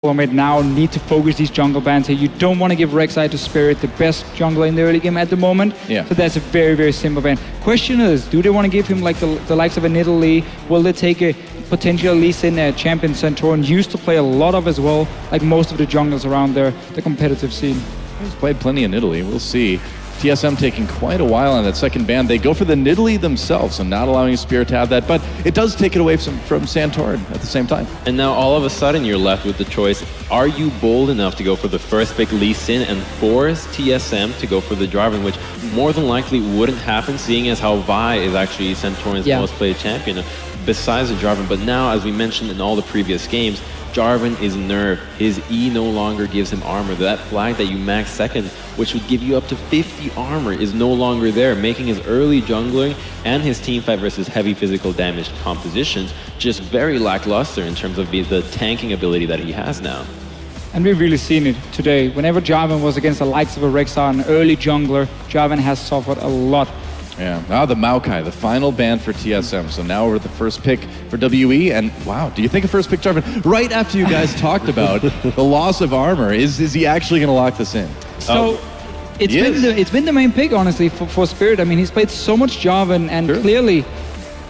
Solomid now need to focus these jungle bans here. You don't want to give Rek'Sai to Spirit, the best jungler in the early game at the moment. Yeah. So that's a very, very simple ban. Question is, do they want to give him like the likes of a Nidalee? Will they take a potential Lee Sin champion Santorin used to play a lot of as well, like most of the junglers around there, the competitive scene? He's played plenty in Italy. We'll see. TSM taking quite a while on that second ban. They go for the Nidalee themselves, so not allowing Spirit to have that, but it does take it away from Santorin at the same time. And now all of a sudden you're left with the choice, are you bold enough to go for the first pick Lee Sin and force TSM to go for the Jarvan, which more than likely wouldn't happen, seeing as how Vi is actually Santorin's most played champion besides the Jarvan. But now, as we mentioned in all the previous games, Jarvan is nerfed. His E no longer gives him armor. That flag that you max second, which would give you up to 50 armor, is no longer there, making his early jungling and his teamfight versus heavy physical damage compositions just very lackluster in terms of the tanking ability that he has now. And we've really seen it today. Whenever Jarvan was against the likes of a Rek'Sai, an early jungler, Jarvan has suffered a lot. Yeah, now the Maokai, the final ban for TSM. So now we're at the first pick for WE, and wow, do you think a first pick Jarvan? Right after you guys talked about the loss of armor, is he actually going to lock this in? So it's been the main pick, honestly, for Spirit. I mean, he's played so much Jarvan, and clearly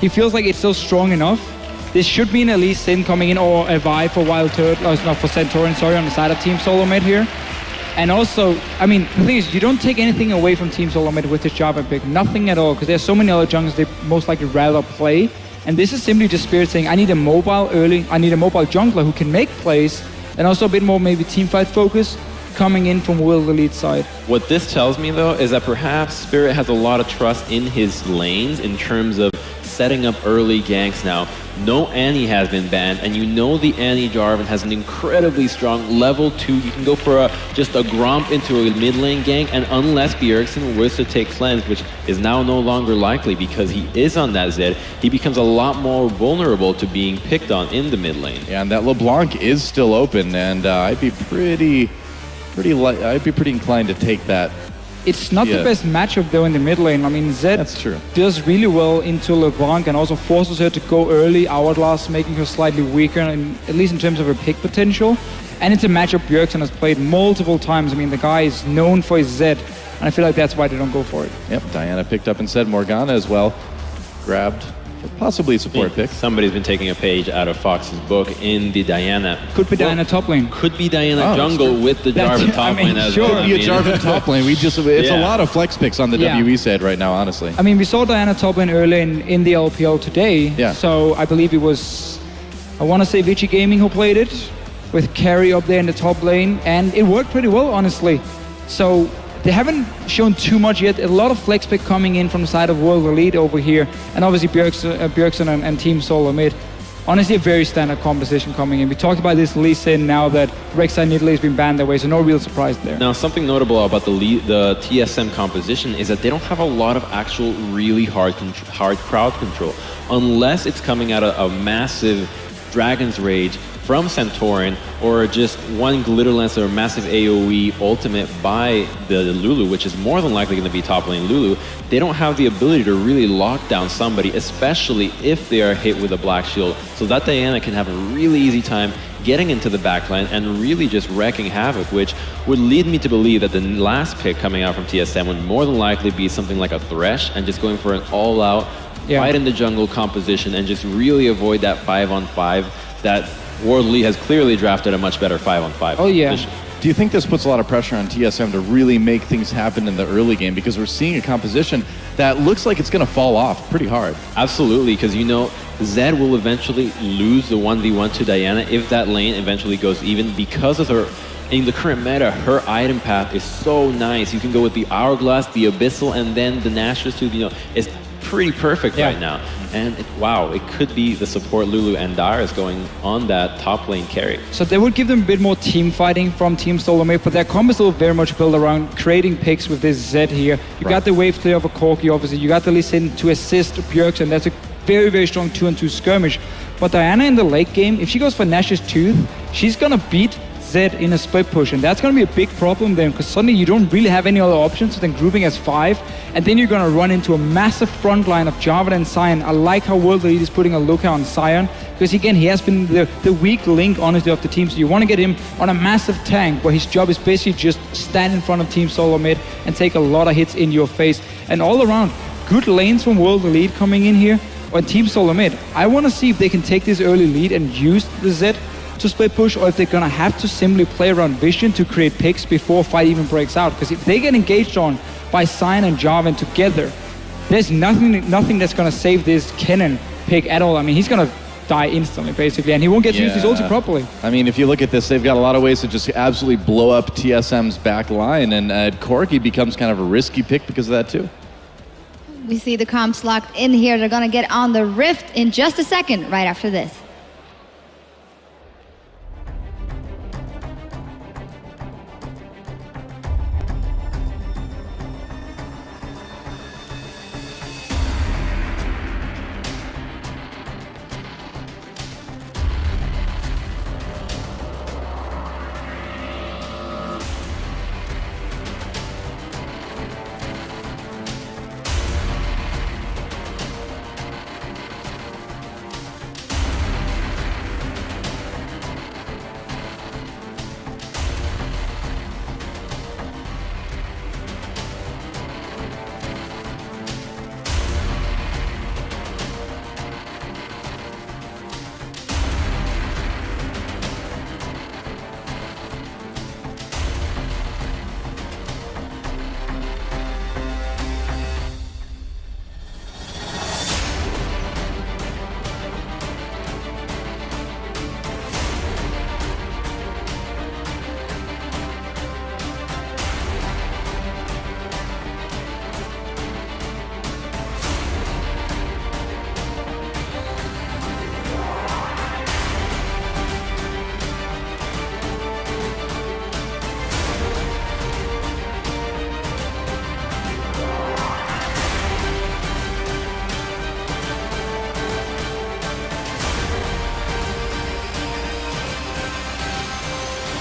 he feels like it's still strong enough. This should mean at least Sin coming in, or a Vi for Wild Turtle, or not for Santorin, sorry, on the side of Team Solomid here. And also, I mean, the thing is, you don't take anything away from Team Solomid with this Jarvan pick. Nothing at all, because there's so many other junglers they most likely rather play. And this is simply just Spirit saying, I need a mobile jungler who can make plays, and also a bit more maybe teamfight focus coming in from Will Elite side. What this tells me, though, is that perhaps Spirit has a lot of trust in his lanes in terms of setting up early ganks now. No Annie has been banned, and you know the Annie Jarvan has an incredibly strong level 2. You can go for just a Gromp into a mid lane gank, and unless Bjergsen was to take cleanse, which is now no longer likely because he is on that Zed, he becomes a lot more vulnerable to being picked on in the mid lane. Yeah, and that LeBlanc is still open, and I'd be pretty inclined to take that. It's not the best matchup though in the mid lane. I mean, Zed does really well into LeBlanc and also forces her to go early Hourglass, making her slightly weaker, at least in terms of her pick potential. And it's a matchup Bjergsen has played multiple times. I mean, the guy is known for his Zed, and I feel like that's why they don't go for it. Yep, Diana picked up and said Morgana as well. Grabbed for possibly a support pick. Somebody's been taking a page out of Fox's book in the Diana. Could be Diana top lane. Could be Diana jungle with the Jarvan top lane as well. Could be a Jarvan top lane. It's a lot of flex picks on the WE side right now, honestly. I mean, we saw Diana top lane early in the LPL today. Yeah. So I believe it was, I want to say Vici Gaming who played it, with Carry up there in the top lane, and it worked pretty well, honestly. So they haven't shown too much yet. A lot of flex pick coming in from the side of World Elite over here, and obviously Bjergsen and Team Solomid. Honestly, a very standard composition coming in. We talked about this Lee Sin now that Rek'Sai Nidalee has been banned that way, so no real surprise there. Now, something notable about the TSM composition is that they don't have a lot of actual really hard crowd control, unless it's coming out of a massive Dragon's Rage from Santorin, or just one Glitter Lance or a massive AoE ultimate by the Lulu, which is more than likely going to be top lane Lulu. They don't have the ability to really lock down somebody, especially if they are hit with a Black Shield, so that Diana can have a really easy time getting into the backline and really just wrecking havoc, which would lead me to believe that the last pick coming out from TSM would more than likely be something like a Thresh, and just going for an all-out fight in the jungle composition and just really avoid that 5-on-5 that World Elite has clearly drafted a much better 5-on-5 position. Do you think this puts a lot of pressure on TSM to really make things happen in the early game? Because we're seeing a composition that looks like it's going to fall off pretty hard. Absolutely, because you know, Zed will eventually lose the 1v1 to Diana if that lane eventually goes even, because of her, in the current meta, her item path is so nice. You can go with the Hourglass, the Abyssal, and then the Nashor's Tooth. You know, it's pretty perfect right now. And wow, it could be the support Lulu and Darius going on that top lane carry. So they would give them a bit more team fighting from Team Solomid, but their combo is still very much built around creating picks with this Zed here. You got the wave clear of a Corki, obviously. You got the Lee Sin to assist Bjergsen. That's a very, very strong 2-on-2 skirmish. But Diana in the late game, if she goes for Nash's Tooth, she's gonna beat Zed in a split push, and that's going to be a big problem then, because suddenly you don't really have any other options than grouping as 5, and then you're going to run into a massive front line of Jarvan and Sion. I like how World Elite is putting a lookout on Sion, Because again, he has been the weak link, honestly, of the team. So you want to get him on a massive tank where his job is basically just stand in front of Team Solomid and take a lot of hits in your face. And all around, good lanes from World Elite coming in here. On Team Solomid, I want to see if they can take this early lead and use the Z to split push, or if they're going to have to simply play around Vision to create picks before fight even breaks out. Because if they get engaged on by Cyan and Jarvan together, there's nothing that's going to save this Kennen pick at all. I mean, he's going to die instantly, basically, and he won't get to use his ulti properly. I mean, if you look at this, they've got a lot of ways to just absolutely blow up TSM's back line, and Corki becomes kind of a risky pick because of that, too. We see the comps locked in here. They're going to get on the Rift in just a second, right after this.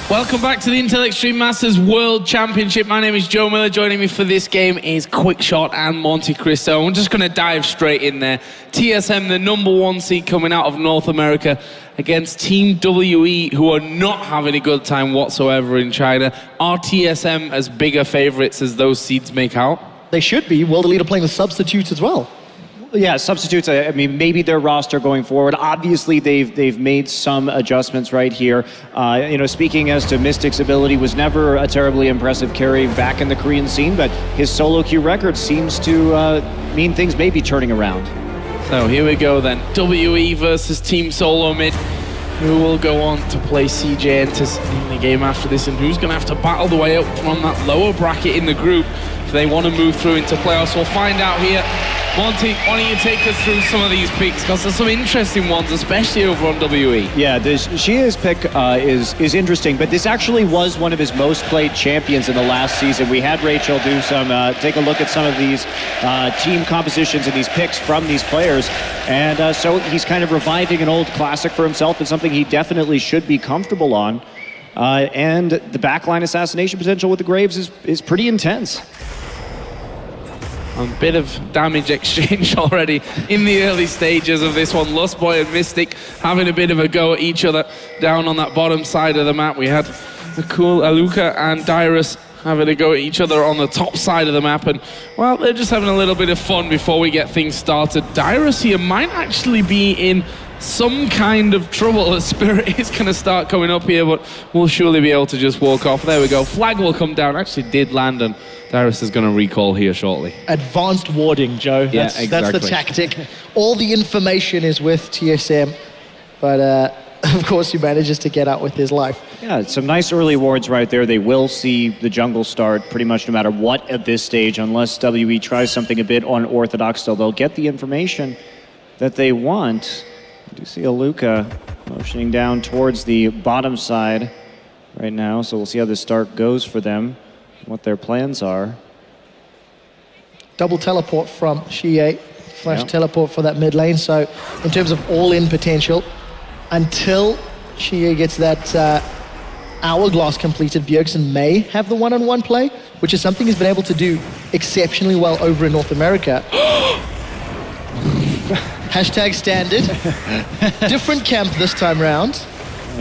Welcome back to the Intel Extreme Masters World Championship. My name is Joe Miller. Joining me for this game is Quickshot and Monte Cristo. I'm just going to dive straight in there. TSM, the #1 seed coming out of North America, against Team WE, who are not having a good time whatsoever in China. Are TSM as bigger favorites as those seeds make out? They should be. World Elite are playing with substitutes as well. Yeah, substitutes. I mean, maybe their roster going forward. Obviously, they've made some adjustments right here. You know, speaking as to Mystic's ability, was never a terribly impressive carry back in the Korean scene, but his solo queue record seems to mean things may be turning around. So here we go then. WE versus Team Solomid, who will go on to play CJ Enters in the game after this, and who's going to have to battle the way up from that lower bracket in the group if they want to move through into playoffs. We'll find out here. Monty, why don't you take us through some of these picks, because there's some interesting ones, especially over on WE. Yeah, Shia's pick is interesting, but this actually was one of his most played champions in the last season. We had Rachel do some, take a look at some of these team compositions and these picks from these players, and so he's kind of reviving an old classic for himself and something he definitely should be comfortable on. And the backline assassination potential with the Graves is pretty intense. A bit of damage exchange already in the early stages of this one. Lustboy and Mystic having a bit of a go at each other down on that bottom side of the map. We had the cool Aluka and Dyrus having a go at each other on the top side of the map, and well, they're just having a little bit of fun before we get things started. Dyrus here might actually be in some kind of trouble as Spirit is going to start coming up here, but we'll surely be able to just walk off. There we go. Flag will come down. Actually did land, and Dyrus is going to recall here shortly. Advanced warding, Joe. Yeah, That's the tactic. All the information is with TSM, but of course he manages to get out with his life. Yeah, some nice early wards right there. They will see the jungle start pretty much no matter what at this stage, unless WE tries something a bit unorthodox. Still, they'll get the information that they want. I do see Aluka motioning down towards the bottom side right now, so we'll see how this start goes for them, what their plans are. Double teleport from Xie, flash teleport for that mid lane, so in terms of all-in potential, until Xie gets that hourglass completed, Bjergsen may have the one-on-one play, which is something he's been able to do exceptionally well over in North America. Hashtag standard. Different camp this time round.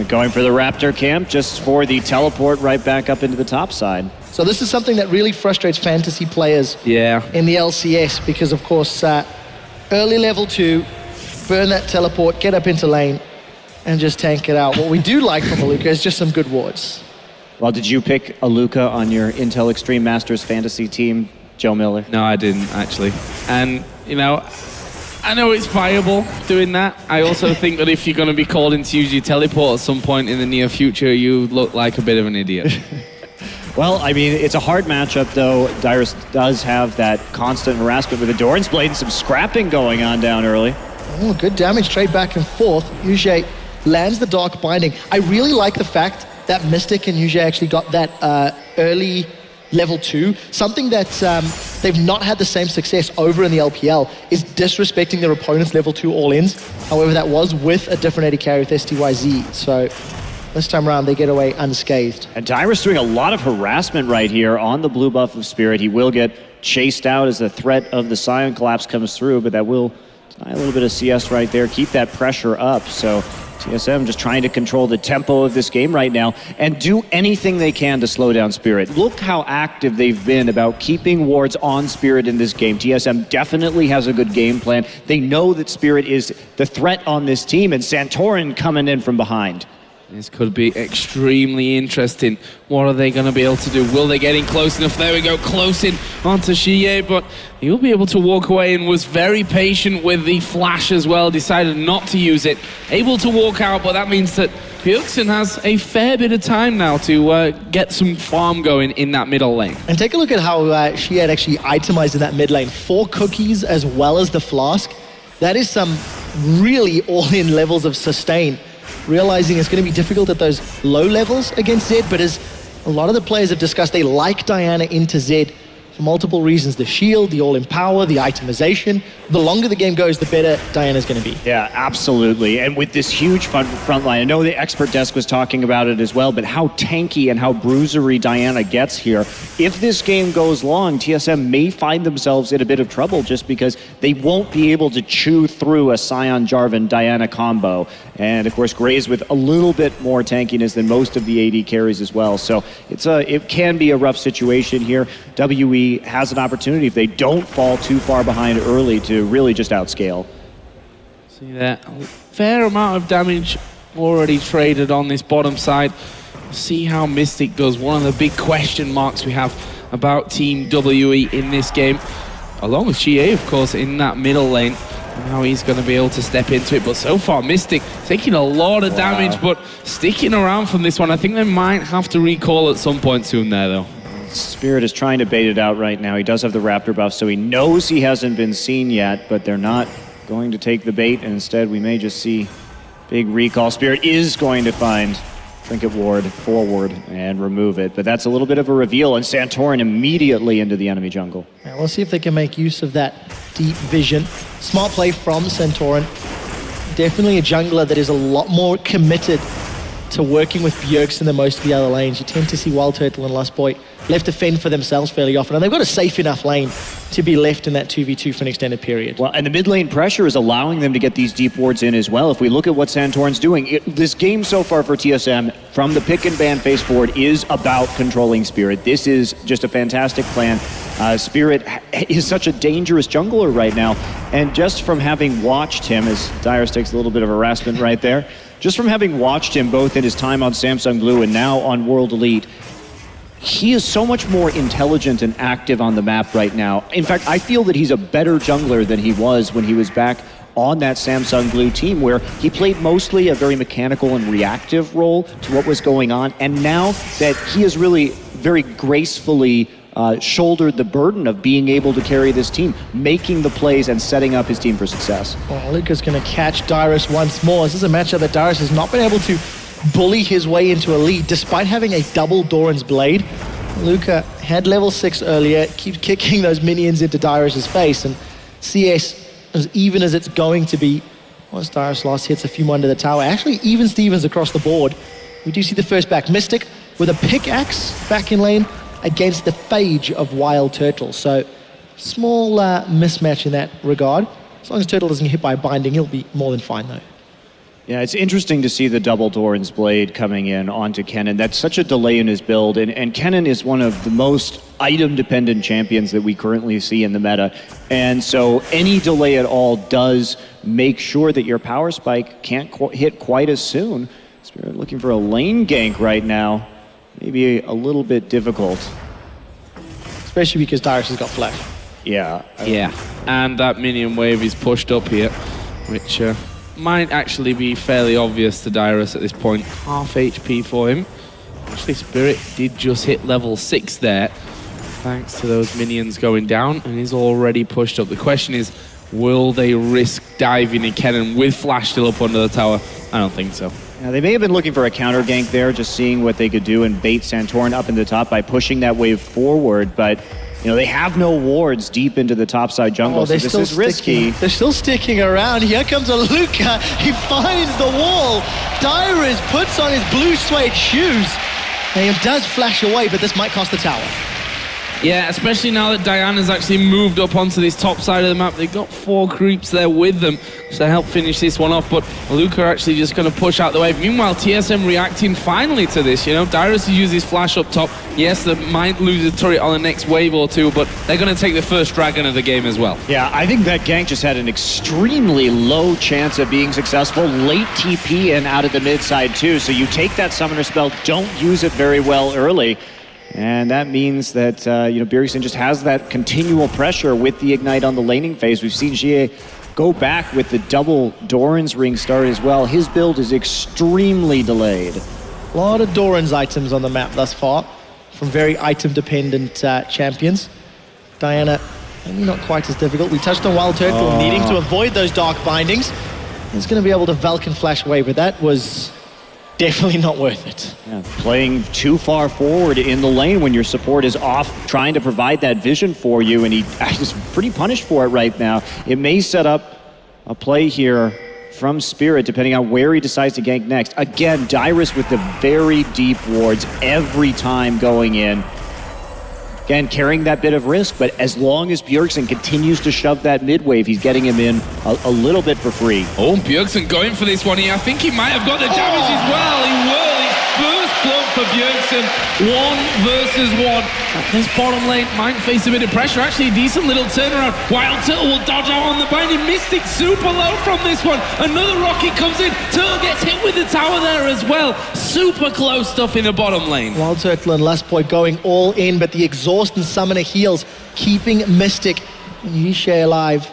Going for the Raptor camp just for the teleport right back up into the top side. So this is something that really frustrates fantasy players in the LCS because, of course, early level 2, burn that teleport, get up into lane, and just tank it out. What we do like from Aluka is just some good wards. Well, did you pick Aluka on your Intel Extreme Masters fantasy team, Joe Miller? No, I didn't, actually. And, you know, I know it's viable doing that. I also think that if you're going to be called in to use your teleport at some point in the near future, you look like a bit of an idiot. Well, I mean, it's a hard matchup, though. Dyrus does have that constant harassment with the Doran's Blade and some scrapping going on down early. Oh, good damage trade back and forth. Yujie lands the Dark Binding. I really like the fact that Mystic and Yujie actually got that early level 2. Something that they've not had the same success over in the LPL is disrespecting their opponent's level 2 all-ins. However, that was with a different AD carry with STYZ. So this time around, they get away unscathed. And Dyrus doing a lot of harassment right here on the blue buff of Spirit. He will get chased out as the threat of the Scion collapse comes through, but that will deny a little bit of CS right there, keep that pressure up. So TSM just trying to control the tempo of this game right now and do anything they can to slow down Spirit. Look how active they've been about keeping wards on Spirit in this game. TSM definitely has a good game plan. They know that Spirit is the threat on this team, and Santorin coming in from behind. This could be extremely interesting. What are they going to be able to do? Will they get in close enough? There we go, close in onto Xie, but he'll be able to walk away and was very patient with the flash as well, decided not to use it. Able to walk out, but that means that Bjergsen has a fair bit of time now to get some farm going in that middle lane. And take a look at how Xie had actually itemized in that mid lane. 4 cookies as well as the flask. That is some really all-in levels of sustain. Realizing it's going to be difficult at those low levels against Zed, but as a lot of the players have discussed, they like Diana into Zed for multiple reasons. The shield, the all-in power, the itemization. The longer the game goes, the better Diana's going to be. Yeah, absolutely. And with this huge front line, I know the expert desk was talking about it as well, but how tanky and how bruisery Diana gets here. If this game goes long, TSM may find themselves in a bit of trouble just because they won't be able to chew through a Sion Jarvan Diana combo. And of course, Gray's with a little bit more tankiness than most of the AD carries as well. So it can be a rough situation here. WE has an opportunity, if they don't fall too far behind early, to really just outscale. See that fair amount of damage already traded on this bottom side. See how Mystic does. One of the big question marks we have about Team WE in this game, along with Xie, of course, in that middle lane. How he's going to be able to step into it. But so far, Mystic taking a lot of damage, but sticking around from this one. I think they might have to recall at some point soon there, though. Spirit is trying to bait it out right now. He does have the Raptor buff, so he knows he hasn't been seen yet, but they're not going to take the bait, and instead we may just see big recall. Spirit is going to find Trinket Ward forward and remove it, but that's a little bit of a reveal, and Santorin immediately into the enemy jungle. Yeah, we'll see if they can make use of that deep vision. Smart play from Santorin. Definitely a jungler that is a lot more committed to working with Bjergsen than most of the other lanes. You tend to see Wild Turtle and Lust Boy left to fend for themselves fairly often, and they've got a safe enough lane to be left in that 2v2 for an extended period. Well, and the mid lane pressure is allowing them to get these deep wards in as well. If we look at what Santorin's doing, this game so far for TSM, from the pick and ban phase forward, is about controlling Spirit. This is just a fantastic plan. Spirit is such a dangerous jungler right now, and just from having watched him, as Dyrus takes a little bit of harassment right there, just from having watched him both in his time on Samsung Blue and now on World Elite, he is so much more intelligent and active on the map right now. In fact, I feel that he's a better jungler than he was when he was back on that Samsung Blue team, where he played mostly a very mechanical and reactive role to what was going on. And now that he has really very gracefully shouldered the burden of being able to carry this team, making the plays and setting up his team for success. Well, Luca's going to catch Dyrus once more. This is a matchup that Dyrus has not been able to bully his way into a lead, despite having a double Doran's Blade. Luca had level 6 earlier, keeps kicking those minions into Dyrus's face, and CS, as even as it's going to be, once Dyrus last hits a few more under the tower, actually even Stevens across the board. We do see the first back. Mystic with a pickaxe back in lane against the Phage of Wild Turtle. So small mismatch in that regard. As long as Turtle doesn't get hit by a binding, he'll be more than fine, though. Yeah, it's interesting to see the double Doran's Blade coming in onto Kennen. That's such a delay in his build, and Kennen is one of the most item-dependent champions that we currently see in the meta. And so any delay at all does make sure that your power spike can't hit quite as soon. Spirit looking for a lane gank right now. Maybe a little bit difficult. Especially because Darius has got flash. Yeah. Yeah, and that minion wave is pushed up here, which might actually be fairly obvious to Dyrus at this point. Half HP for him. Actually, Spirit did just hit level 6 there, thanks to those minions going down, and he's already pushed up. The question is, will they risk diving in Kennen with Flash still up under the tower? I don't think so. Yeah, they may have been looking for a counter gank there, just seeing what they could do and bait Santorin up in the top by pushing that wave forward, but you know, they have no wards deep into the topside jungle, so this is risky. They're still sticking around. Here comes Aluka. He finds the wall. Dyrus puts on his blue suede shoes. And he does flash away, but this might cost the tower. Yeah, especially now that Diana's actually moved up onto this top side of the map. They've got 4 creeps there with them to help finish this one off, but Luca are actually just going to push out the wave. Meanwhile, TSM reacting finally to this, you know. Dyrus uses flash up top. Yes, they might lose a turret on the next wave or two, but they're going to take the first dragon of the game as well. Yeah, I think that gank just had an extremely low chance of being successful. Late TP and out of the mid side too, so you take that summoner spell, don't use it very well early. And that means that, you know, Bjergsen just has that continual pressure with the Ignite on the laning phase. We've seen Jie go back with the double Doran's Ring start as well. His build is extremely delayed. A lot of Doran's items on the map thus far from very item-dependent champions. Diana, maybe not quite as difficult. We touched on Wild Turtle needing to avoid those dark bindings. He's going to be able to Vulcan flash away, but that was definitely not worth it. Yeah, playing too far forward in the lane when your support is off trying to provide that vision for you, and he is pretty punished for it right now. It may set up a play here from Spirit depending on where he decides to gank next. Again, Dyrus with the very deep wards every time going in. Again, carrying that bit of risk, but as long as Bjergsen continues to shove that mid wave, he's getting him in a little bit for free. Oh, Bjergsen going for this one here. I think he might have got the damage as well. He will. His first blood for Bjergsen. 1 versus 1. This bottom lane might face a bit of pressure. Actually, a decent little turnaround. Wild Turtle will dodge out on the binding. Mystic super low from this one. Another rocket comes in. Turtle gets hit with the tower there as well. Super close stuff in the bottom lane. Wild Turtle and Lustboy going all in, but the exhaust and summoner heals, keeping Mystic and Yishe alive.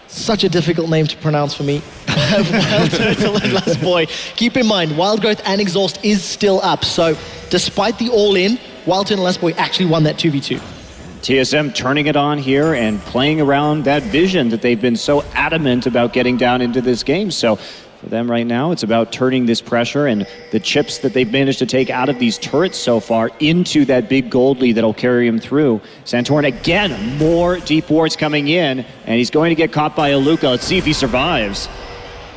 Such a difficult name to pronounce for me. Wild Turtle and Lustboy. Keep in mind, Wild Growth and Exhaust is still up, so despite the all-in, Wild Turtle and Lustboy actually won that 2v2. TSM turning it on here and playing around that vision that they've been so adamant about getting down into this game. So for them right now, it's about turning this pressure and the chips that they've managed to take out of these turrets so far into that big gold lead that'll carry him through. Santorin again, more deep wards coming in, and he's going to get caught by Aluka. Let's see if he survives.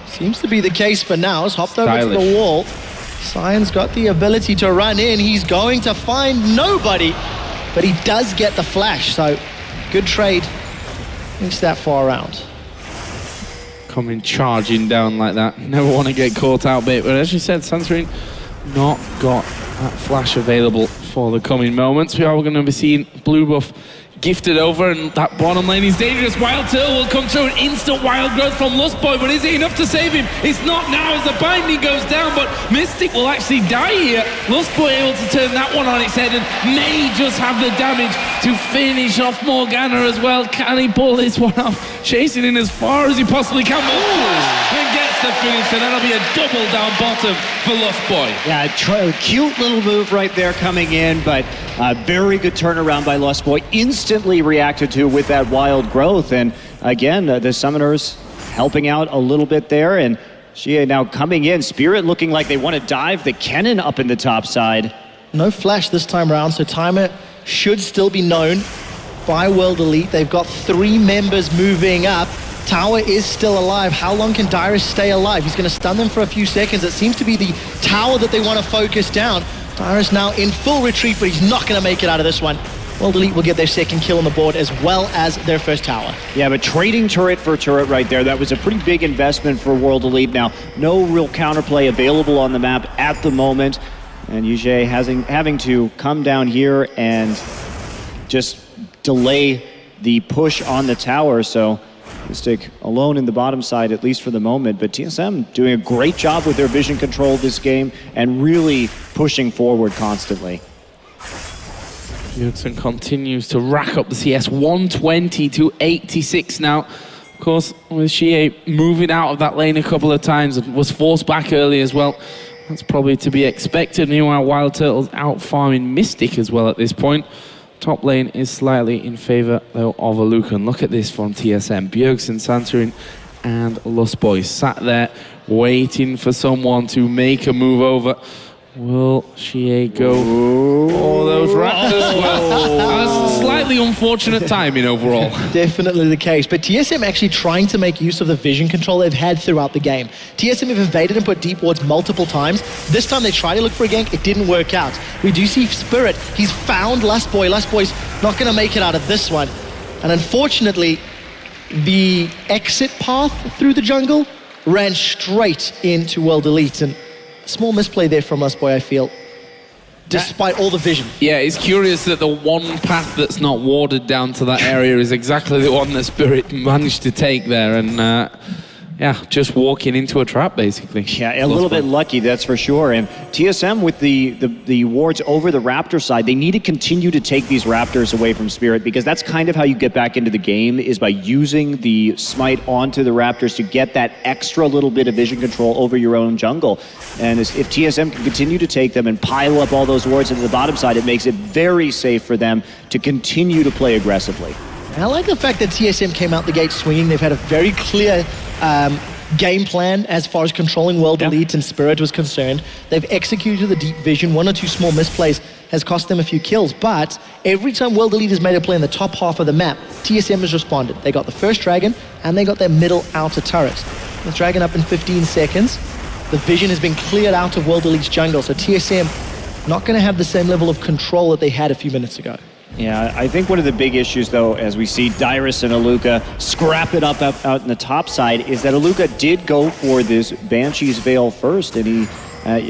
Seems to be the case for now. He's hopped over to the wall. Sion's got the ability to run in. He's going to find nobody, but he does get the flash, so good trade. Thinks that far around. Coming charging down like that. Never want to get caught out bit, but as you said, Santorin not got that flash available for the coming moments. We are going to be seeing blue buff gifted over, and that bottom lane is dangerous. Wild Turtle will come through, an instant wild growth from Lustboy, but is it enough to save him? It's not now as the binding goes down, but Mystic will actually die here. Lustboy able to turn that one on its head and may just have the damage to finish off Morgana as well. Can he pull this one off? Chasing in as far as he possibly can. And gets the finish, and that'll be a double down bottom for Lustboy. Yeah, cute little move right there coming in, but very good turnaround by Lustboy. Instantly reacted to with that wild growth, and again, the summoners helping out a little bit there, and Xie now coming in. Spirit looking like they want to dive the Kennen up in the top side. No flash this time around, so timer should still be known by World Elite. They've got 3 members moving up. Tower is still alive. How long can Dyrus stay alive? He's going to stun them for a few seconds. It seems to be the tower that they want to focus down. Dyrus now in full retreat, but he's not going to make it out of this one. Well, Elite will get their second kill on the board as well as their first tower. Yeah, but trading turret for turret right there, that was a pretty big investment for World Elite. Now, no real counterplay available on the map at the moment. And Yujie having to come down here and just delay the push on the tower. So Mystic alone in the bottom side, at least for the moment. But TSM doing a great job with their vision control this game and really pushing forward constantly. Bjergsen continues to rack up the CS, 120 to 86 now. Of course, with Shie moving out of that lane a couple of times and was forced back early as well. That's probably to be expected. Meanwhile, Wild Turtles out farming Mystic as well at this point. Top lane is slightly in favor, though, of Alukan. Look at this from TSM. Bjergsen, Santorin, and Lustboy sat there waiting for someone to make a move over. Will Shie go? Oh, those Raptors were slightly unfortunate timing overall. Definitely the case, but TSM actually trying to make use of the vision control they've had throughout the game. TSM have invaded and put deep wards multiple times. This time they tried to look for a gank, it didn't work out. We do see Spirit, he's found Lustboy. Lustboy's not going to make it out of this one. And unfortunately, the exit path through the jungle ran straight into World Elite, and small misplay there from Lustboy, I feel, despite all the vision. Yeah, it's curious that the one path that's not warded down to that area is exactly the one that Spirit managed to take there, and yeah, just walking into a trap, basically. Yeah, a little bit lucky, that's for sure. And TSM with the wards over the Raptor side, they need to continue to take these Raptors away from Spirit, because that's kind of how you get back into the game, is by using the smite onto the Raptors to get that extra little bit of vision control over your own jungle. And if TSM can continue to take them and pile up all those wards into the bottom side, it makes it very safe for them to continue to play aggressively. I like the fact that TSM came out the gate swinging. They've had a very clear game plan as far as controlling World Elite and Spirit was concerned. They've executed the deep vision. One or two small misplays has cost them a few kills, but every time World Elite has made a play in the top half of the map, TSM has responded. They got the first Dragon, and they got their middle outer turret. The Dragon up in 15 seconds. The vision has been cleared out of World Elite's jungle, so TSM not going to have the same level of control that they had a few minutes ago. Yeah, I think one of the big issues, though, as we see Dyrus and Aluka scrap it up out in the top side, is that Aluka did go for this Banshee's Veil first, and he,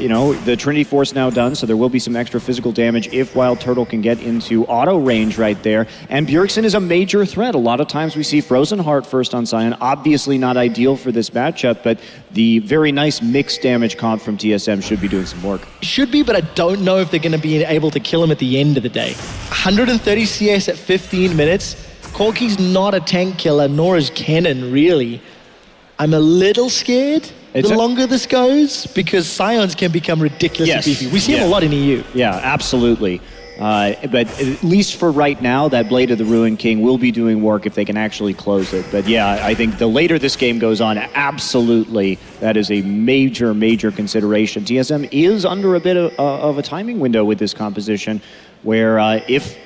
you know, the Trinity Force now done, so there will be some extra physical damage if Wild Turtle can get into auto range right there. And Bjergsen is a major threat. A lot of times we see Frozen Heart first on Sion. Obviously not ideal for this matchup, but the very nice mixed damage comp from TSM should be doing some work. Should be, but I don't know if they're going to be able to kill him at the end of the day. 130 CS at 15 minutes. Corki's not a tank killer, nor is Kennen, really. I'm a little scared the longer this goes, because Scions can become ridiculously beefy. We see him a lot in EU. Yeah, absolutely. But at least for right now, that Blade of the Ruined King will be doing work if they can actually close it. But yeah, I think the later this game goes on, absolutely, that is a major, major consideration. TSM is under a bit of a timing window with this composition, where if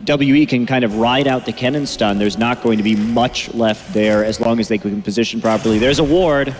WE can kind of ride out the Kennen stun, there's not going to be much left there as long as they can position properly. There's a ward.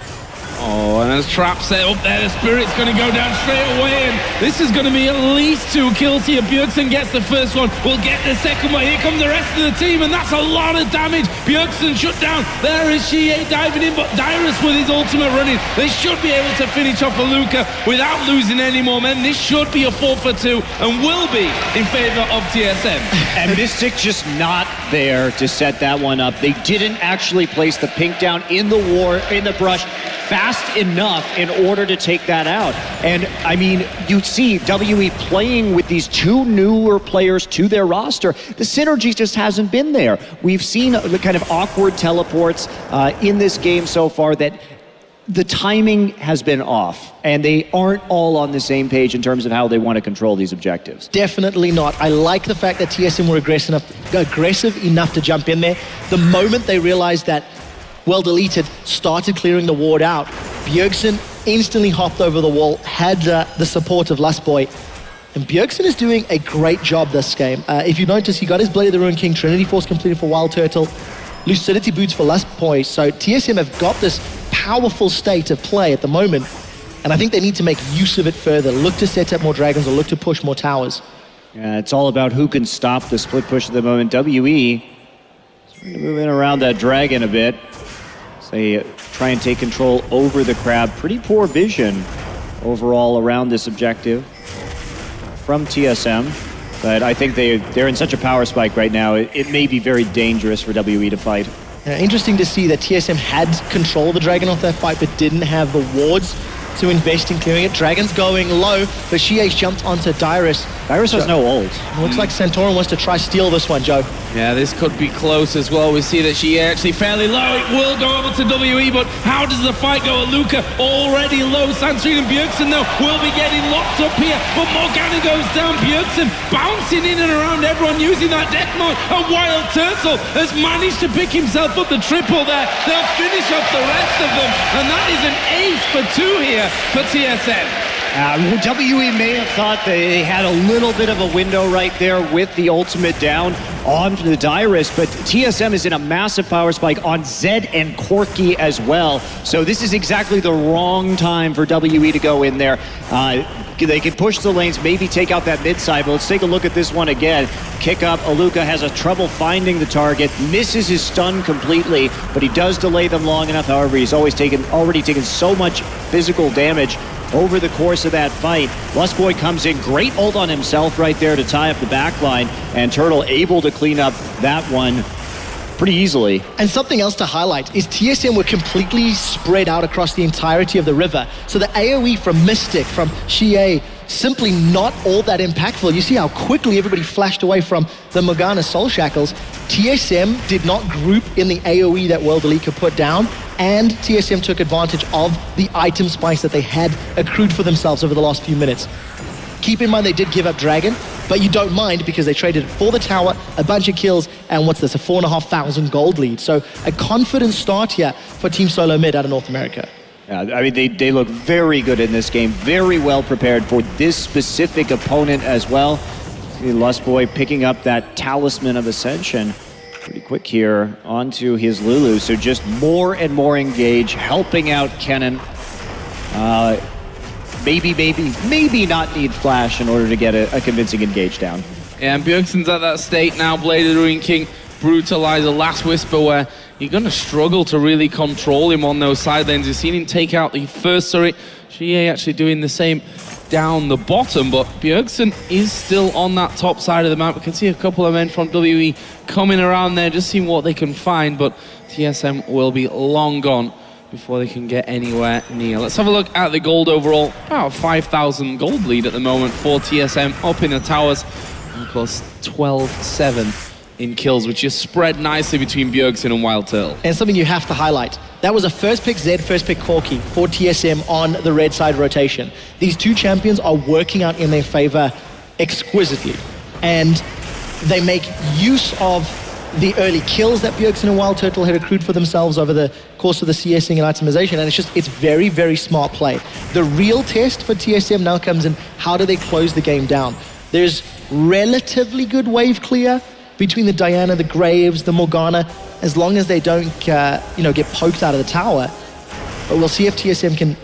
Oh, and there's trap set up there. The Spirit's going to go down straight away, and this is going to be at least 2 kills here. Bjergsen gets the first one. We'll get the second one. Here come the rest of the team, and that's a lot of damage. Bjergsen shut down. There is Shie diving in, but Dyrus with his ultimate running. They should be able to finish off Aluka without losing any more men. This should be a 4 for 2 and will be in favor of TSM. And Mystic just not there to set that one up. They didn't actually place the pink down in the brush fast enough in order to take that out. And I mean, you see WE playing with these 2 newer players to their roster. The synergy just hasn't been there. We've seen the kind of awkward teleports in this game so far that the timing has been off, and they aren't all on the same page in terms of how they want to control these objectives. Definitely not. I like the fact that TSM were aggressive enough to jump in there. The moment they realized that World Elite had started clearing the ward out, Bjergsen instantly hopped over the wall, had the support of Lustboy, and Bjergsen is doing a great job this game. If you notice, he got his Blade of the Ruined King, Trinity Force completed for Wild Turtle, Lucidity Boots for Lustboy, so TSM have got this powerful state of play at the moment, and I think they need to make use of it further, look to set up more dragons or look to push more towers. Yeah, it's all about who can stop the split push at the moment. WE starting to move in around that dragon a bit. So they try and take control over the crab. Pretty poor vision overall around this objective from TSM. But I think they're in such a power spike right now, it may be very dangerous for WE to fight. Interesting to see that TSM had control of the Dragon off that fight, but didn't have the wards to invest in clearing it. Dragon's going low, but Shie's jumped onto Dyrus. Dyrus has no ult. Looks like Santorin wants to try steal this one, Joe. Yeah, this could be close as well. We see that she actually fairly low. It will go over to WE, but how does the fight go? Luca already low. Santorin and Bjergsen, though, will be getting locked up here, but Morgana goes down. Bjergsen bouncing in and around everyone using that death mode. A Wild Turtle has managed to pick himself up the triple there. They'll finish off the rest of them, and that is an ace for 2 here for TSM. WE may have thought they had a little bit of a window right there with the ultimate down on the Dyrus, but TSM is in a massive power spike on Zed and Corki as well. So this is exactly the wrong time for WE to go in there. They can push the lanes, maybe take out that mid side, but let's take a look at this one again. Kick up, Aluka has a trouble finding the target, misses his stun completely, but he does delay them long enough. However, he's already taken so much physical damage over the course of that fight. Lustboy comes in, great ult on himself right there to tie up the back line, and Turtle able to clean up that one pretty easily. And something else to highlight is TSM were completely spread out across the entirety of the river. So the AoE from Mystic, from Xie, simply not all that impactful. You see how quickly everybody flashed away from the Morgana Soul Shackles. TSM did not group in the AoE that World Elite could put down, and TSM took advantage of the item spikes that they had accrued for themselves over the last few minutes. Keep in mind they did give up Dragon, but you don't mind because they traded for the tower, a bunch of kills, and what's this, a 4,500 gold lead. So a confident start here for Team Solomid out of North America. Yeah, I mean, they look very good in this game, very well prepared for this specific opponent as well. See Lustboy picking up that Talisman of Ascension pretty quick here onto his Lulu. So just more and more engage, helping out Kennen. Maybe not need Flash in order to get a convincing engage down. Yeah, and Bjergsen's at that state now. Blade of the Ruin King, Brutalizer, Last Whisper, where you're going to struggle to really control him on those side lanes. You've seen him take out the first turret. Xie actually doing the same down the bottom, but Bjergsen is still on that top side of the map. We can see a couple of men from WE coming around there, just seeing what they can find, but TSM will be long gone before they can get anywhere near. Let's have a look at the gold overall. About 5,000 gold lead at the moment for TSM up in the towers. And plus 12-7 in kills, which is spread nicely between Bjergsen and Wild Turtle. And something you have to highlight, that was a first pick Zed, first pick Corki for TSM on the red side rotation. These two champions are working out in their favor exquisitely. And they make use of the early kills that Bjergsen and Wild Turtle had accrued for themselves over the course of the CSing and itemization, and it's very, very smart play. The real test for TSM now comes in, how do they close the game down? There's relatively good wave clear between the Diana, the Graves, the Morgana, as long as they don't get poked out of the tower. But we'll see if TSM can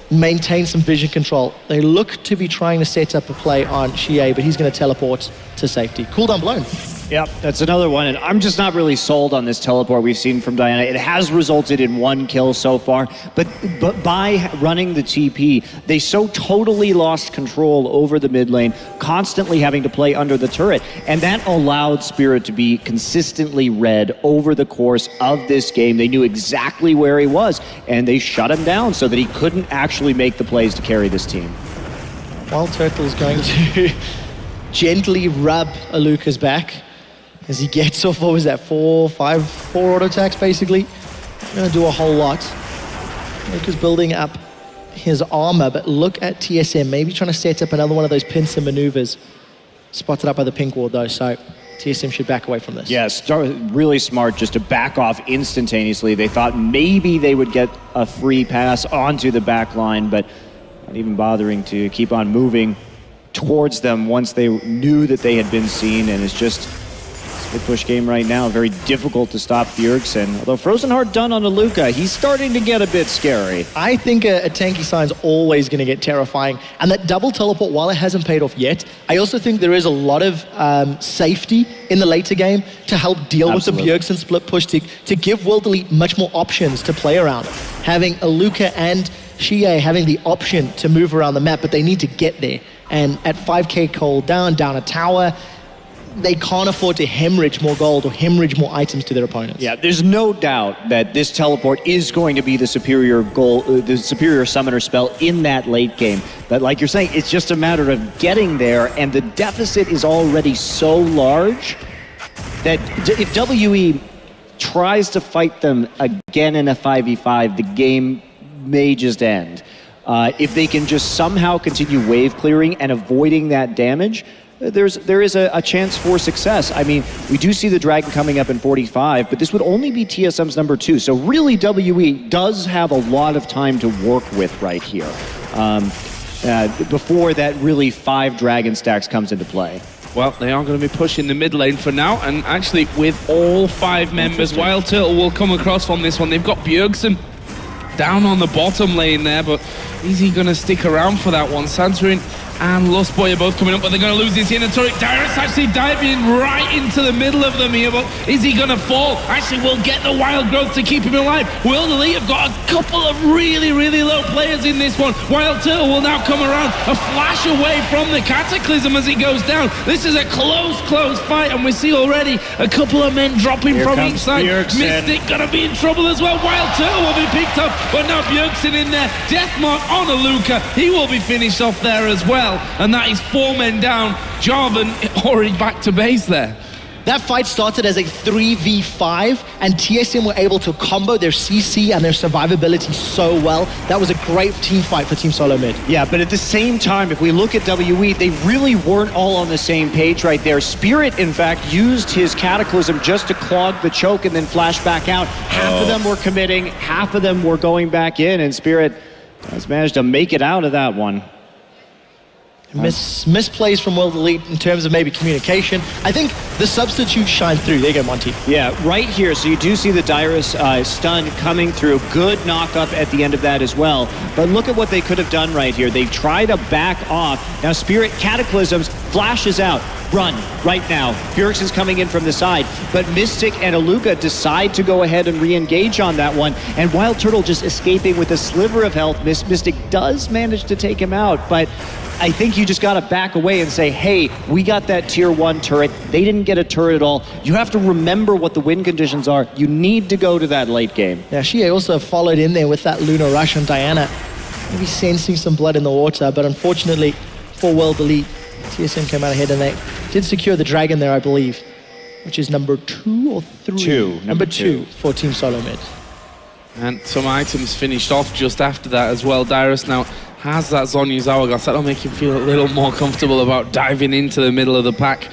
maintain some vision control. They look to be trying to set up a play on Xie, but he's going to teleport to safety. Cooldown blown. Yep, that's another one, and I'm just not really sold on this teleport we've seen from Diana. It has resulted in 1 kill so far, but by running the TP, they so totally lost control over the mid lane, constantly having to play under the turret, and that allowed Spirit to be consistently red over the course of this game. They knew exactly where he was, and they shut him down so that he couldn't actually make the plays to carry this team. Wild Turtle's going to gently rub Aluka's back as he gets off, what was that, 4 auto attacks basically. Not gonna do a whole lot. Luca's building up his armor, but look at TSM, maybe trying to set up another one of those pincer maneuvers. Spotted up by the pink ward though, so TSM should back away from this. Yeah, really smart just to back off instantaneously. They thought maybe they would get a free pass onto the back line, but not even bothering to keep on moving towards them once they knew that they had been seen, and it's just Mid-push game right now, very difficult to stop Bjergsen. Although Frozen Heart done on Aluka, he's starting to get a bit scary. I think a tanky sign's always going to get terrifying. And that double teleport, while it hasn't paid off yet, I also think there is a lot of safety in the later game to help deal with the Bjergsen split push, to give World Elite much more options to play around. Having Aluka and Xie having the option to move around the map, but they need to get there. And at 5k cold down a tower, they can't afford to hemorrhage more gold or hemorrhage more items to their opponents. Yeah, there's no doubt that this teleport is going to be the superior the superior summoner spell in that late game. But like you're saying, it's just a matter of getting there, and the deficit is already so large that if WE tries to fight them again in a 5v5, the game may just end. If they can just somehow continue wave clearing and avoiding that damage, there is a chance for success. I mean, we do see the Dragon coming up in 45, but this would only be TSM's number 2. So really, WE does have a lot of time to work with right here before that really 5 Dragon stacks comes into play. Well, they are going to be pushing the mid lane for now, and actually with all 5 members, Wild Turtle will come across from this one. They've got Bjergsen down on the bottom lane there, but is he going to stick around for that one? Santorin and Lustboy are both coming up, but they're going to lose this inner turret. Dyrus actually diving right into the middle of them here, but is he going to fall? Actually, we'll get the Wild Growth to keep him alive. World Elite have got a couple of really, really low players in this one. Wild Turtle will now come around, a flash away from the Cataclysm as he goes down. This is a close fight, and we see already a couple of men dropping Here from comes each side. Bjergsen. Mystic going to be in trouble as well. Wild Turtle will be picked up, but now Bjergsen in there. Deathmark on Aluka. He will be finished off there as well. And that is 4 men down. Jarvan already back to base there. That fight started as a 3v5, and TSM were able to combo their CC and their survivability so well. That was a great team fight for Team Solomid. Yeah, but at the same time, if we look at WE, they really weren't all on the same page right there. Spirit, in fact, used his Cataclysm just to clog the choke and then flash back out. Half of them were committing, half of them were going back in, and Spirit has managed to make it out of that one. Misplays from World Elite in terms of maybe communication. I think the substitutes shine through. There you go, Monty. Yeah, right here. So you do see the Dyrus stun coming through. Good knock-up at the end of that as well. But look at what they could have done right here. They try to back off. Now Spirit Cataclysms flashes out. Run right now. Bjergsen's coming in from the side, but Mystic and Aluka decide to go ahead and re-engage on that one, and Wild Turtle just escaping with a sliver of health. Mystic does manage to take him out, but I think you just got to back away and say, hey, we got that tier 1 turret. They didn't get a turret at all. You have to remember what the win conditions are. You need to go to that late game. Yeah, Xie also followed in there with that Lunar Rush on Diana. Maybe sensing some blood in the water, but unfortunately for World Elite, TSM came out ahead and they did secure the Dragon there, I believe, which is number 2 or 3? Number 2 for Team Solomid. And some items finished off just after that as well. Dyrus now has that Zhonya's Hourglass. That'll make him feel a little more comfortable about diving into the middle of the pack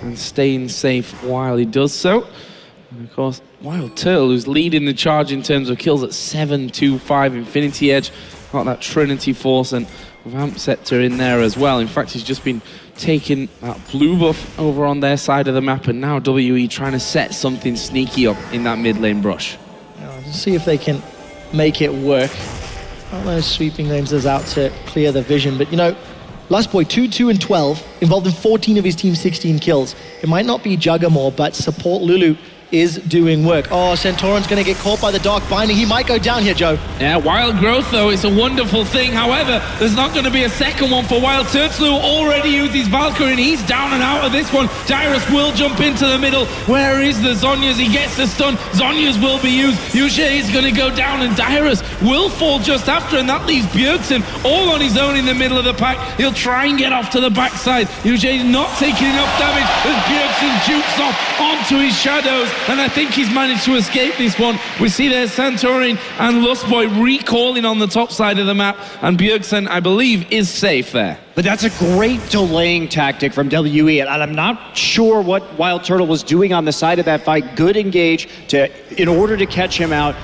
and staying safe while he does so. And of course, Wild Turtle, who's leading the charge in terms of kills at 7-2-5. Infinity Edge, got that Trinity Force and Vamp Scepter in there as well. In fact, he's just been taking that blue buff over on their side of the map, and now WE trying to set something sneaky up in that mid lane brush. Let's see if they can make it work. Not those sweeping lenses out to clear the vision, but you know, Lustboy 2-2-12, involved in 14 of his team's 16 kills. It might not be Juggermore, but support Lulu is doing work. Oh, Centauron's going to get caught by the Dark Binding. He might go down here, Joe. Yeah, Wild Growth, though, it's a wonderful thing. However, there's not going to be a second one for Wild Turtle, who already used his Valkyrie, and he's down and out of this one. Dyrus will jump into the middle. Where is the Zhonya's? He gets the stun. Zhonya's will be used. Yushe is going to go down, and Dyrus will fall just after, and that leaves Bjergsen all on his own in the middle of the pack. He'll try and get off to the backside. Yushe not taking enough damage as Bjergsen jukes off onto his shadows. And I think he's managed to escape this one. We see there Santorin and Lustboy recalling on the top side of the map, and Bjergsen, I believe, is safe there. But that's a great delaying tactic from WE, and I'm not sure what Wild Turtle was doing on the side of that fight. Good engage in order to catch him out.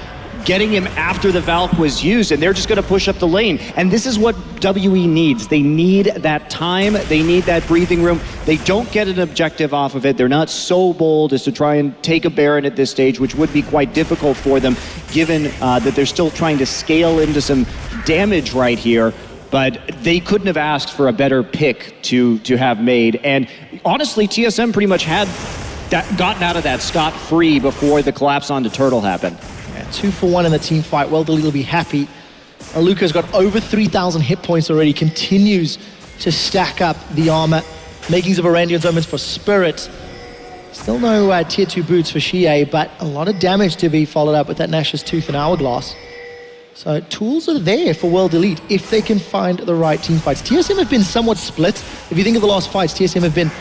getting him after the Valk was used, and they're just going to push up the lane. And this is what WE needs. They need that time. They need that breathing room. They don't get an objective off of it. They're not so bold as to try and take a Baron at this stage, which would be quite difficult for them, given that they're still trying to scale into some damage right here. But they couldn't have asked for a better pick to have made. And honestly, TSM pretty much had gotten out of that scot-free before the collapse onto Turtle happened. Yeah, 2 for 1 in the team fight. Well, Delete will be happy. Aluka's got over 3,000 hit points already, continues to stack up the armor. Makings of Arandian's Omens for Spirit. Still no tier 2 boots for Xie, but a lot of damage to be followed up with that Nash's Tooth and Hourglass. So tools are there for World Elite if they can find the right team fights. TSM have been somewhat split. If you think of the last fights, TSM have been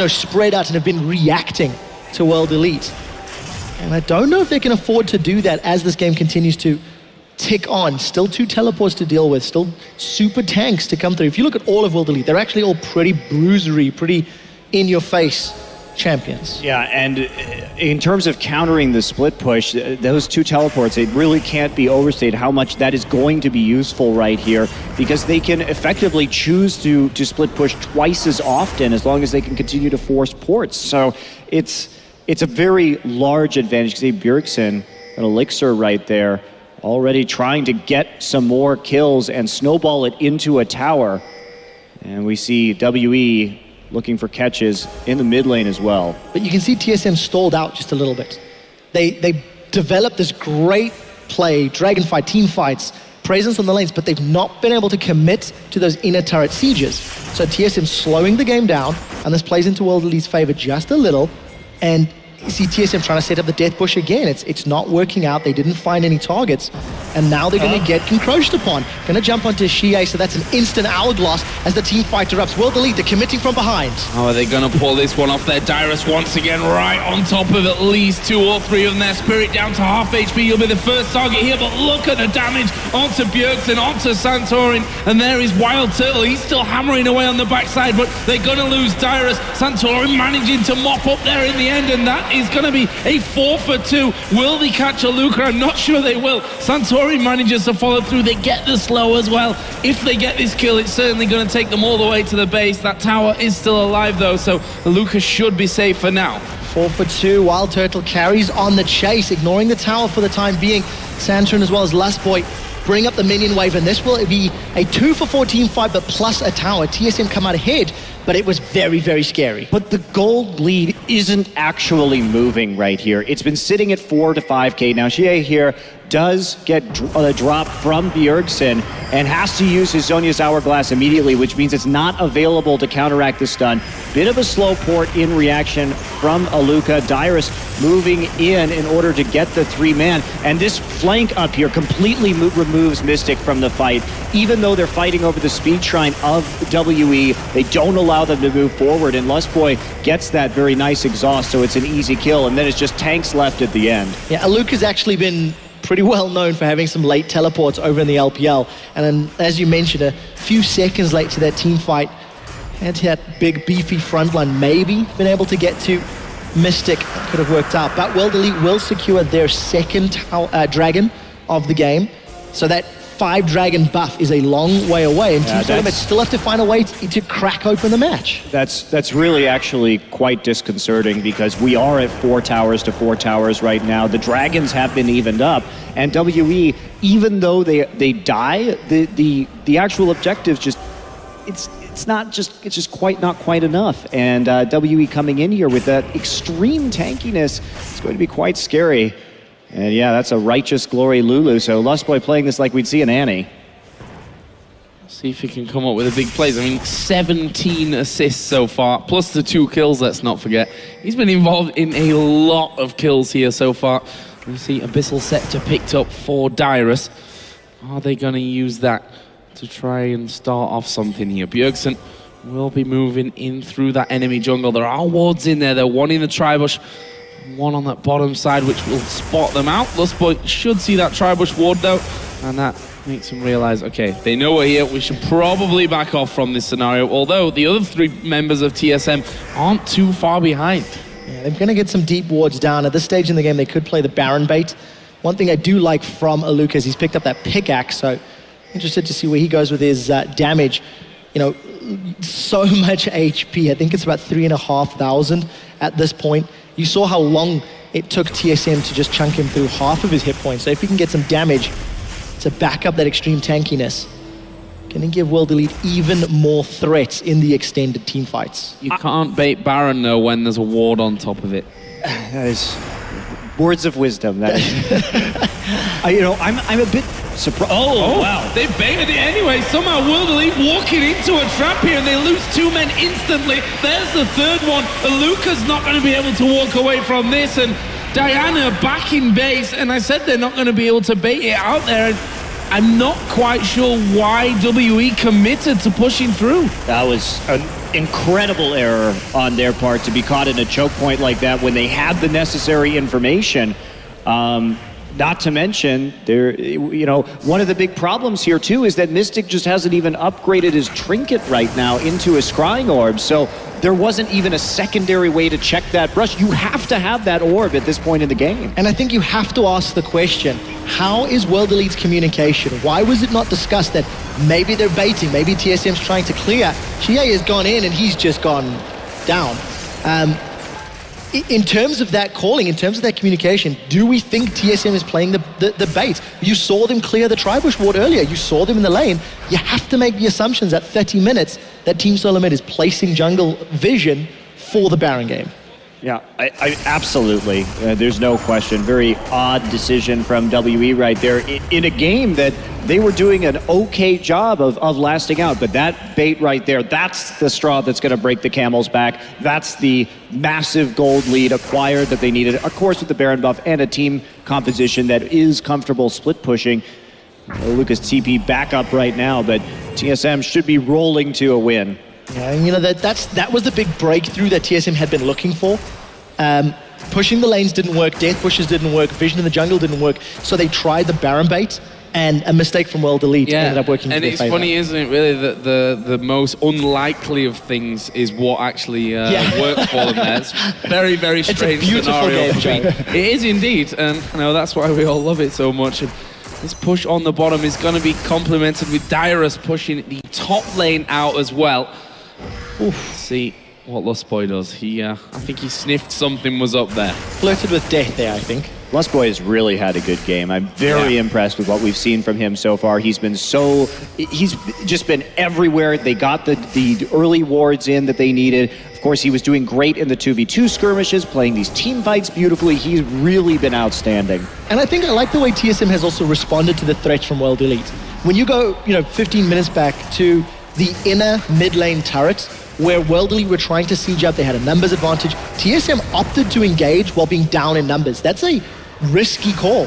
spread out and have been reacting to World Elite. And I don't know if they can afford to do that as this game continues to tick on. Still 2 teleports to deal with, still super tanks to come through. If you look at all of World Elite, they're actually all pretty bruisery, pretty in-your-face champions. Yeah, and in terms of countering the split push, those 2 teleports, it really can't be overstated how much that is going to be useful right here, because they can effectively choose to split push twice as often as long as they can continue to force ports. So it's a very large advantage. See Bjergsen, an elixir right there, already trying to get some more kills and snowball it into a tower. And we see WE looking for catches in the mid lane as well. But you can see TSM stalled out just a little bit. They developed this great play, dragon fight, team fights, presence on the lanes, but they've not been able to commit to those inner turret sieges. So TSM slowing the game down, and this plays into World Elite's favor just a little, and you see TSM trying to set up the death bush again. It's not working out. They didn't find any targets, and now they're going to get encroached upon. Going to jump onto Xie, so that's an instant Hourglass as the team fight erupts. World Elite, they're committing from behind. Oh, are they going to pull this one off there? Dyrus once again right on top of at least 2 or 3 of them. Their Spirit down to half HP. He'll be the first target here, but look at the damage onto Bjergsen, onto Santorin, and there is Wild Turtle. He's still hammering away on the backside, but they're going to lose Dyrus. Santorin managing to mop up there in the end, and that is going to be a 4 for 2. Will they catch Aluka? I'm not sure they will. Santorin manages to follow through. They get the slow as well. If they get this kill, it's certainly going to take them all the way to the base. That tower is still alive though, so Aluka should be safe for now. 4 for 2. Wild Turtle carries on the chase, ignoring the tower for the time being. Santorin as well as Lustboy bring up the minion wave, and this will be a 2 for 4 team fight, but plus a tower. TSM come out ahead, but it was very, very scary. But the gold lead isn't actually moving right here. It's been sitting at 4 to 5K. Now Xie here does get a drop from Bjergsen and has to use his Zhonya's Hourglass immediately, which means it's not available to counteract the stun. Bit of a slow port in reaction from Aluka. Dyrus moving in order to get the 3-man. And this flank up here completely removes Mystic from the fight. Even though they're fighting over the speed shrine of WE, they don't allow them to move forward. And Lustboy gets that very nice exhaust, so it's an easy kill. And then it's just tanks left at the end. Yeah, Aluka's actually been pretty well known for having some late teleports over in the LPL. And then, as you mentioned, a few seconds late to that team fight, had that big beefy front line, maybe been able to get to Mystic. Could have worked out. But World Elite will secure their second dragon of the game. So that 5 dragon buff is a long way away, and Team Solomid still have to find a way to crack open the match. That's really actually quite disconcerting, because we are at 4 towers to 4 towers right now. The dragons have been evened up, and WE, even though they die, the actual objectives just it's just not quite enough. And WE coming in here with that extreme tankiness, it's going to be quite scary. And yeah, that's a righteous glory Lulu. So Lustboy playing this like we'd see an Annie. See if he can come up with a big plays. I mean, 17 assists so far, plus the 2 kills, let's not forget. He's been involved in a lot of kills here so far. We see Abyssal Scepter picked up for Dyrus. Are they going to use that to try and start off something here? Bjergsen will be moving in through that enemy jungle. There are wards in there. They're one in the Tribush, one on that bottom side, which will spot them out. Lustboy should see that Tribush ward though, and that makes him realize, okay, they know we're here. We should probably back off from this scenario, although the other 3 members of TSM aren't too far behind. Yeah, they're going to get some deep wards down. At this stage in the game, they could play the Baron bait One thing I do like from Aluka is he's picked up that pickaxe, so interested to see where he goes with his damage. You know, so much HP. I think it's about 3,500 at this point. You saw how long it took TSM to just chunk him through half of his hit points. So if he can get some damage to back up that extreme tankiness, can he give World Elite even more threats in the extended team fights? You can't bait Baron though when there's a ward on top of it. That is words of wisdom. That is. I'm a bit surprised. Oh, wow. They baited it anyway. Somehow World Elite walking into a trap here and they lose 2 men instantly. There's the third one. Aluka's not going to be able to walk away from this, and Diana back in base, and I said they're not going to be able to bait it out there. I'm not quite sure why WE committed to pushing through. That was an incredible error on their part to be caught in a choke point like that when they had the necessary information. Not to mention, one of the big problems here too is that Mystic just hasn't even upgraded his trinket right now into a scrying orb. So there wasn't even a secondary way to check that brush. You have to have that orb at this point in the game. And I think you have to ask the question, how is World Elite's communication? Why was it not discussed that maybe they're baiting, maybe TSM's trying to clear? Chie has gone in and he's just gone down. In terms of that calling, in terms of that communication, do we think TSM is playing the bait? You saw them clear the Tribush ward earlier. You saw them in the lane. You have to make the assumptions at 30 minutes that Team Solomid is placing jungle vision for the Baron game. Yeah, I absolutely. There's no question. Very odd decision from WE right there in a game that they were doing an okay job of lasting out. But that bait right there, that's the straw that's going to break the camel's back. That's the massive gold lead acquired that they needed, of course, with the Baron buff and a team composition that is comfortable split pushing. Lucas TP back up right now, but TSM should be rolling to a win. Yeah, and that was the big breakthrough that TSM had been looking for. Pushing the lanes didn't work, death pushes didn't work, vision in the jungle didn't work, so they tried the Baron bait, and a mistake from World Elite ended up working. And it's funny, isn't it, really, that the most unlikely of things is what actually works for them there. It's very, very strange. It's a beautiful game, Joe. It is indeed, and that's why we all love it so much. And this push on the bottom is going to be complemented with Dyrus pushing the top lane out as well. Oof. See what Lustboy does. I think he sniffed something was up there. Flirted with death there, I think. Lustboy has really had a good game. I'm very impressed with what we've seen from him so far. He's just been everywhere. They got the early wards in that they needed. Of course, he was doing great in the 2v2 skirmishes, playing these team fights beautifully. He's really been outstanding. And I think I like the way TSM has also responded to the threats from World Elite. When you go, 15 minutes back to the inner mid lane turret, where World Elite were trying to siege up, they had a numbers advantage. TSM opted to engage while being down in numbers. That's a risky call.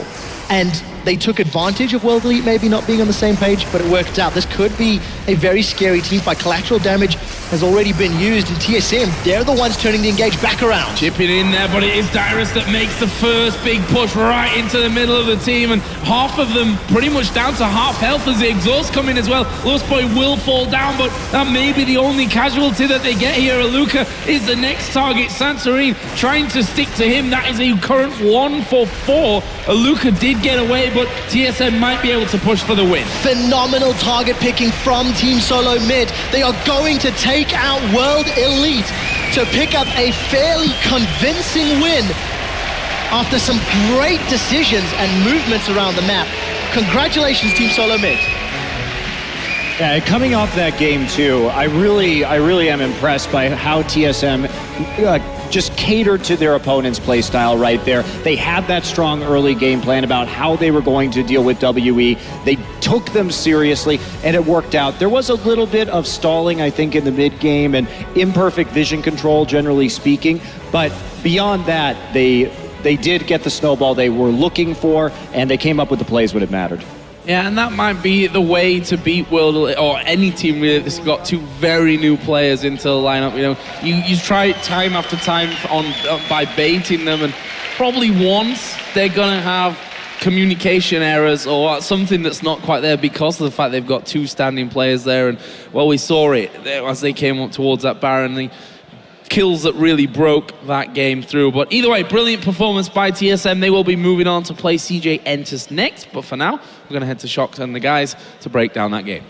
And they took advantage of World Elite maybe not being on the same page, but it worked out. This could be a very scary team fight. Collateral damage has already been used, and TSM, they're the ones turning the engage back around. Chipping in there, but it is Dyrus that makes the first big push right into the middle of the team, and half of them pretty much down to half health as the exhaust come in as well. Lustboy will fall down, but that may be the only casualty that they get here. Aluka is the next target. Santorin trying to stick to him. That is a current 1 for 4. Aluka did get away, but TSM might be able to push for the win. Phenomenal target picking from Team Solomid. They are going to take out World Elite to pick up a fairly convincing win after some great decisions and movements around the map. Congratulations, Team Solomid. Yeah, coming off that game too, I really am impressed by how TSM just catered to their opponent's play style right there. They had that strong early game plan about how they were going to deal with WE. They took them seriously, and it worked out. There was a little bit of stalling, I think, in the mid game and imperfect vision control, generally speaking. But beyond that, they did get the snowball they were looking for, and they came up with the plays when it mattered. Yeah, and that might be the way to beat World Elite, or any team really that's got two very new players into the lineup. You try it time after time by baiting them, and probably once they're gonna have communication errors or something that's not quite there because of the fact they've got two standing players there. And well, we saw it as they came up towards that Baron. kills that really broke that game through. But either way, brilliant performance by TSM. They will be moving on to play CJ Enters next. But for now, we're going to head to Shox and the guys to break down that game.